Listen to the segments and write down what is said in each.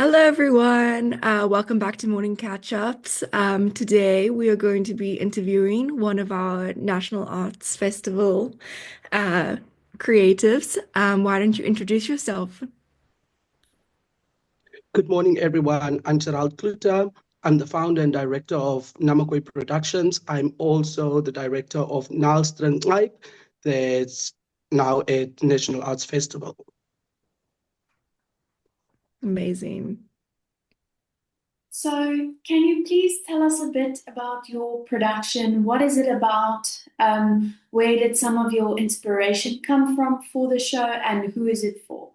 Hello, everyone. Welcome back to Morning Catch-ups. Today, we are going to be interviewing one of our National Arts Festival uh, creatives. Why don't you introduce yourself? Good morning, everyone. I'm Gerald Kluter. I'm the founder and director of Namakwe Productions. I'm also the director of Naelstring Naeb, that's now at National Arts Festival. Amazing. So, can you please tell us a bit about your production? What is it about? Where did some of your inspiration come from for the show, and who is it for?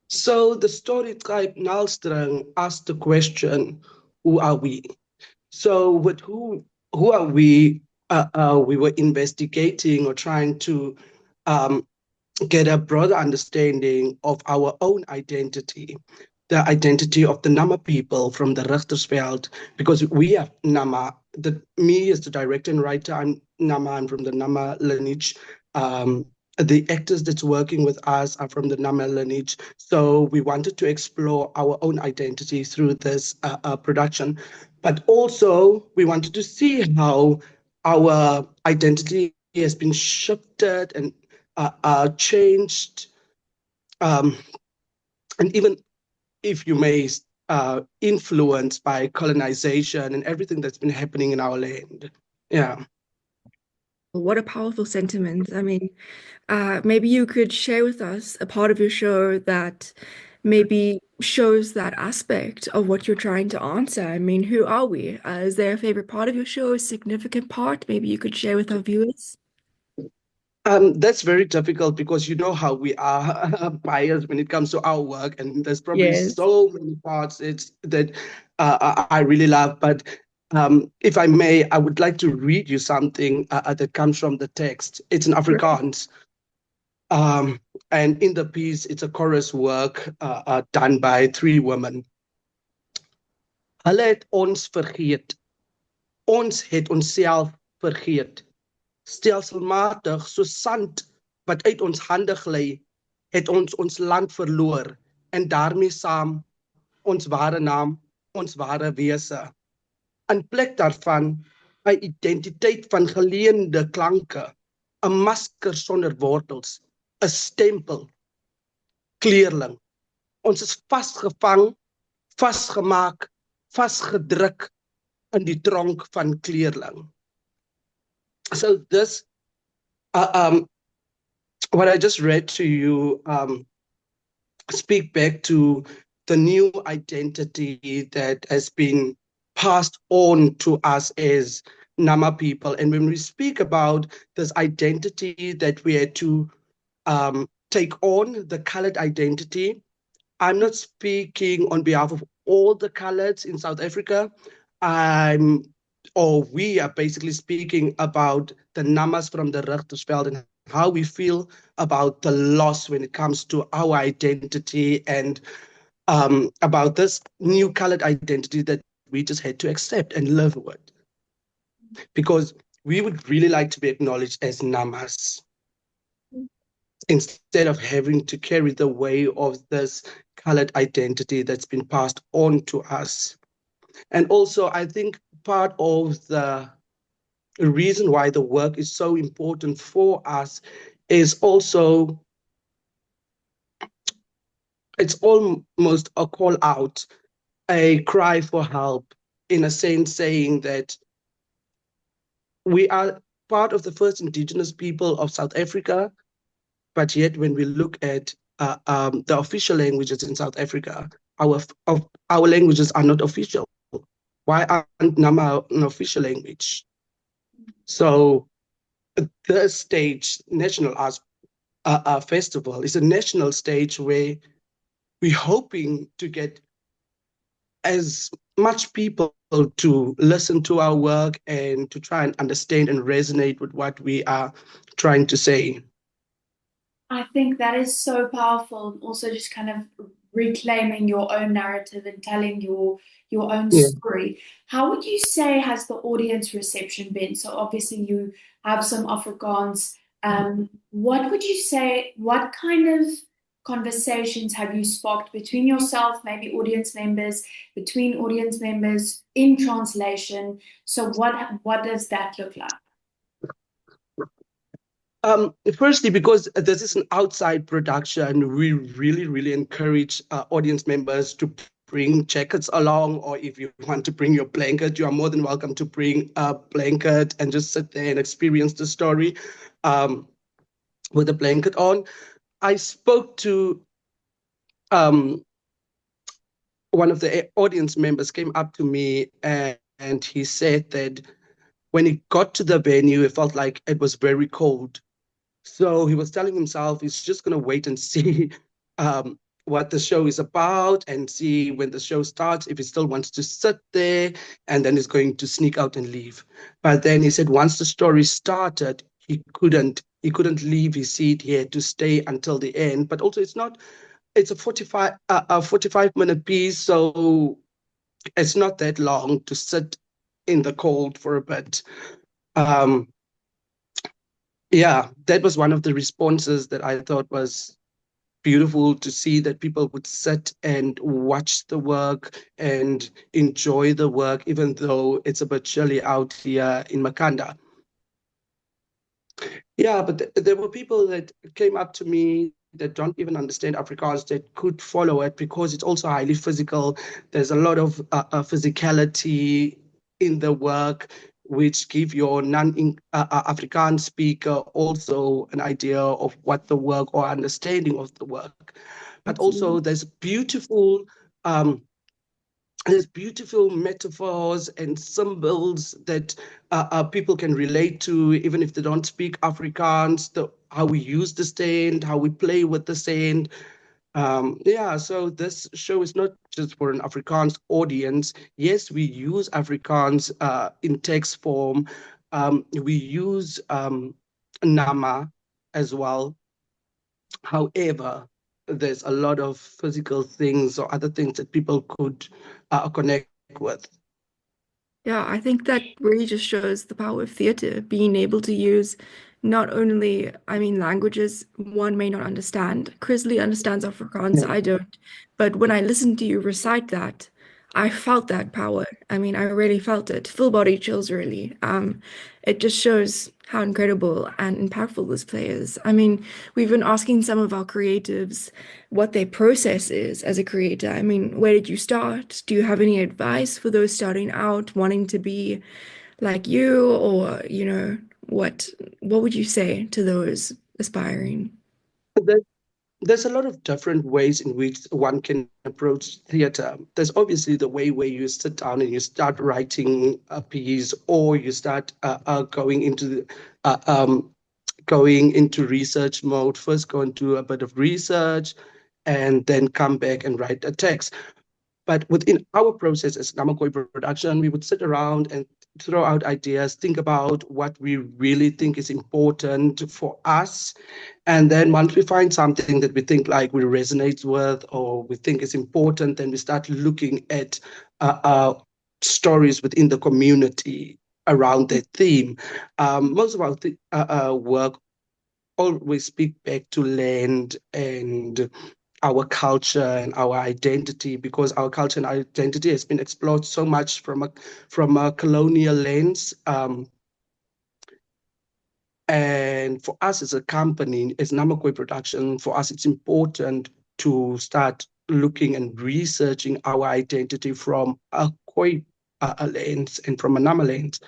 So the story tribe Naelstring asked the question, who are we? So with who are we? We were investigating or trying to get a broader understanding of our own identity, the identity of the Nama people from the Richtersveld, because we are Nama. Me as the director and writer, I'm Nama. I'm from the Nama lineage. The actors that's working with us are from the Nama lineage. So we wanted to explore our own identity through this production, but also we wanted to see how our identity has been shifted and changed, um, and even if you may, influenced by colonization and everything that's been happening in our land. Yeah. What a powerful sentiment. Maybe you could share with us a part of your show that maybe shows that aspect of what you're trying to answer. Who are we? Is there a favorite part of your show, a significant part? Maybe you could share with our viewers. That's very difficult because you know how we are biased when it comes to our work, and there's probably Yes. so many parts that I really love. But if I may, I would like to read you something that comes from the text. It's in Afrikaans. And in the piece, it's a chorus work done by three women. Hulle het ons vergeet. Ons het onsself vergeet. Stelselmatig so sand wat uit ons hande gly, het ons land verloor en daarmee saam ons ware naam, ons ware wese. In plek daarvan 'n identiteit van geleende klanke, 'n masker sonder wortels, 'n stempel, kleerling. Ons is vasgevang, vasgemaak, vasgedruk in die tronk van kleerling. So this, what I just read to you, speak back to the new identity that has been passed on to us as Nama people. And when we speak about this identity that we had to take on, the colored identity, I'm not speaking on behalf of all the coloreds in South Africa. We are basically speaking about the Namas from the Richtersveld and how we feel about the loss when it comes to our identity and about this new colored identity that we just had to accept and live with. Because we would really like to be acknowledged as Namas instead of having to carry the weight of this colored identity that's been passed on to us. And also, I think part of the reason why the work is so important for us is also, it's almost a call out, a cry for help, in a sense saying that we are part of the first indigenous people of South Africa, but yet when we look at the official languages in South Africa, our languages are not official. Why aren't Nama an official language? So the stage, National Arts Festival, is a national stage where we're hoping to get as much people to listen to our work and to try and understand and resonate with what we are trying to say. I think that is so powerful, and also just kind of reclaiming your own narrative and telling your own story. How would you say has the audience reception been? So obviously you have some Afrikaans. What would you say? What kind of conversations have you sparked between yourself, maybe audience members, between audience members in translation? So what does that look like? Firstly, because this is an outside production, we really encourage audience members to bring jackets along, or if you want to bring your blanket, you are more than welcome to bring a blanket and just sit there and experience the story with a blanket on. I spoke to one of the audience members came up to me and he said that when he got to the venue, it felt like it was very cold. So he was telling himself he's just going to wait and see what the show is about and see when the show starts, if he still wants to sit there, and then he's going to sneak out and leave. But then he said once the story started, he couldn't leave his seat. He had to stay until the end. But also it's a 45-minute piece, so it's not that long to sit in the cold for a bit. Yeah, that was one of the responses that I thought was beautiful to see, that people would sit and watch the work and enjoy the work, even though it's a bit chilly out here in Makanda. Yeah, but there were people that came up to me that don't even understand Afrikaans that could follow it because it's also highly physical. There's a lot of physicality in the work, which give your non-Afrikaans speaker also an idea of what the work or understanding of the work. But also there's beautiful metaphors and symbols that people can relate to, even if they don't speak Afrikaans, how we use the sand, how we play with the sand. Yeah, so this show is not just for an Afrikaans audience. Yes, we use Afrikaans in text form. We use Nama as well. However, there's a lot of physical things or other things that people could connect with. Yeah, I think that really just shows the power of theater, being able to use not only, I mean, languages one may not understand. Chrisley understands Afrikaans, Yeah. I don't. But when I listened to you recite that, I felt that power. I mean, I really felt it. Full body chills, really. It just shows how incredible and impactful this play is. I mean, we've been asking some of our creatives what their process is as a creator. I mean, where did you start? Do you have any advice for those starting out, wanting to be like you, or, what would you say to those aspiring? There's a lot of different ways in which one can approach theater. There's obviously the way where you sit down and you start writing a piece, or you start going into research mode. First, go and do a bit of research, and then come back and write a text. But within our process as Namakoi production, we would sit around and throw out ideas, think about what we really think is important for us. And then once we find something that we think like we resonate with or we think is important, then we start looking at stories within the community around that theme. Most of our work always speak back to land and our culture and our identity, because our culture and identity has been explored so much from a colonial lens. And for us as a company, as Namakoi Production, for us it's important to start looking and researching our identity from a Khoi lens and from a Nama lens.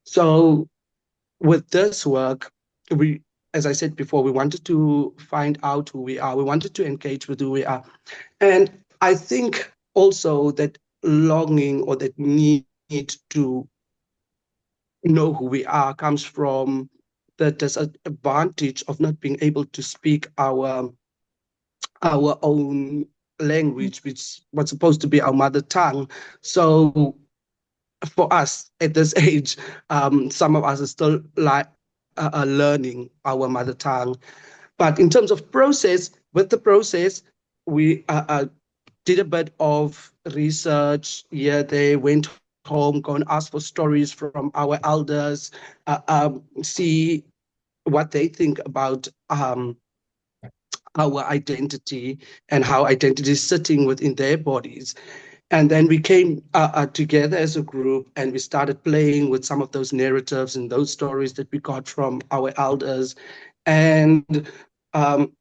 So with this work, as I said before, we wanted to find out who we are. We wanted to engage with who we are. And I think also that longing or that need to know who we are comes from the disadvantage of not being able to speak our own language, which was supposed to be our mother tongue. So for us at this age, some of us are still learning our mother tongue. But in terms of process, with the process, we did a bit of research. Yeah, they went home, go and ask for stories from our elders, see what they think about our identity and how identity is sitting within their bodies. And then we came together as a group and we started playing with some of those narratives and those stories that we got from our elders. And the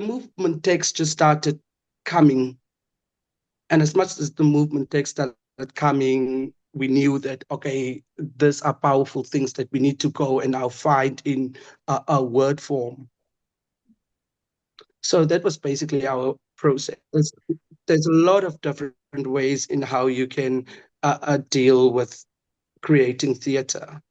movement text just started coming. And as much as the movement text started coming, we knew that, okay, these are powerful things that we need to go and now find in a word form. So that was basically our process. There's a lot of different ways in how you can deal with creating theater.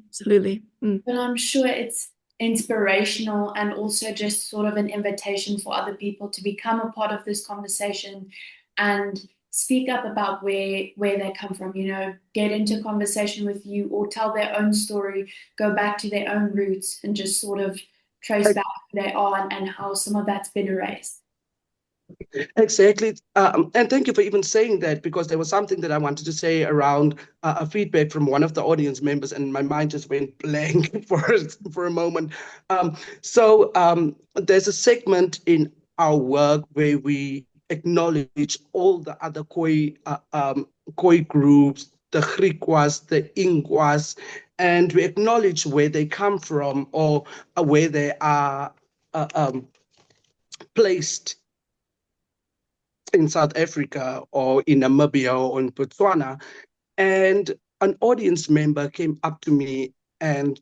Absolutely. But I'm sure it's inspirational and also just sort of an invitation for other people to become a part of this conversation and speak up about where they come from, you know, get into conversation with you or tell their own story, go back to their own roots and just sort of trace back who they are and how some of that's been erased. Exactly. And thank you for even saying that, because there was something that I wanted to say around a feedback from one of the audience members, and my mind just went blank for a moment. So there's a segment in our work where we acknowledge all the other Khoi groups, the Griquas, the Ingwas, and we acknowledge where they come from or where they are placed in South Africa or in Namibia or in Botswana. And an audience member came up to me and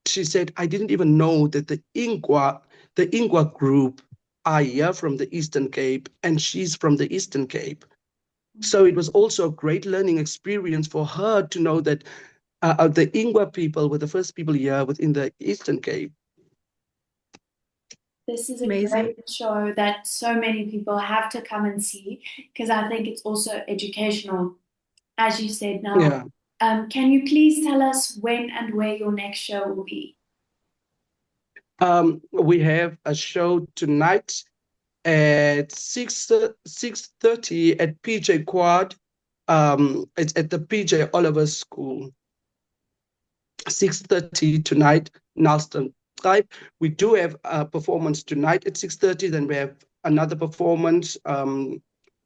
she said, I didn't even know that the Ingwa group are here from the Eastern Cape, and she's from the Eastern Cape. So it was also a great learning experience for her to know that the Ingwa people were the first people here within the Eastern Cape. This is a Amazing. great show that so many people have to come and see because I think it's also educational, as you said now. Yeah. Can you please tell us when and where your next show will be? We have a show tonight at 6:30 at PJ Quad. It's at the PJ Oliver School. 6:30 tonight, Naelstring. We do have a performance tonight at 6:30. Then we have another performance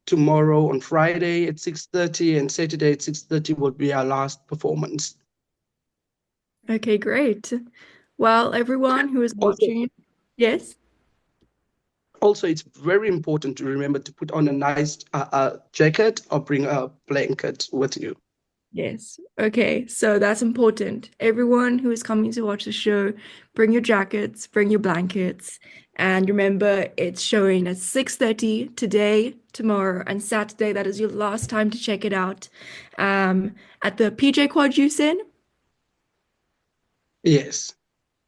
tomorrow on Friday at 6:30, and Saturday at 6:30 will be our last performance. Okay, great. Well, everyone who is watching, yes? Also, it's very important to remember to put on a nice jacket or bring a blanket with you. Yes. Okay, so that's important. Everyone who is coming to watch the show, bring your jackets, bring your blankets, and remember it's showing at 6:30 today, tomorrow, and Saturday. That is your last time to check it out. At the PJ Quad you said? Yes.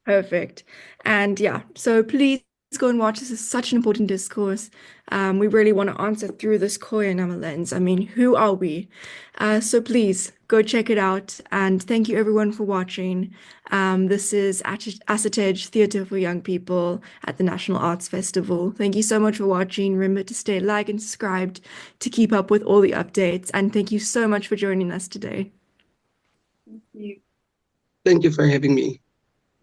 Perfect. And yeah, so please go and watch. This is such an important discourse. We really want to answer through this Khoi and Nama lens. I mean, who are we? So please go check it out. And thank you everyone for watching. This is Assetege Theatre for Young People at the National Arts Festival. Thank you so much for watching. Remember to stay like and subscribed to keep up with all the updates. And thank you so much for joining us today. Thank you. Thank you for having me.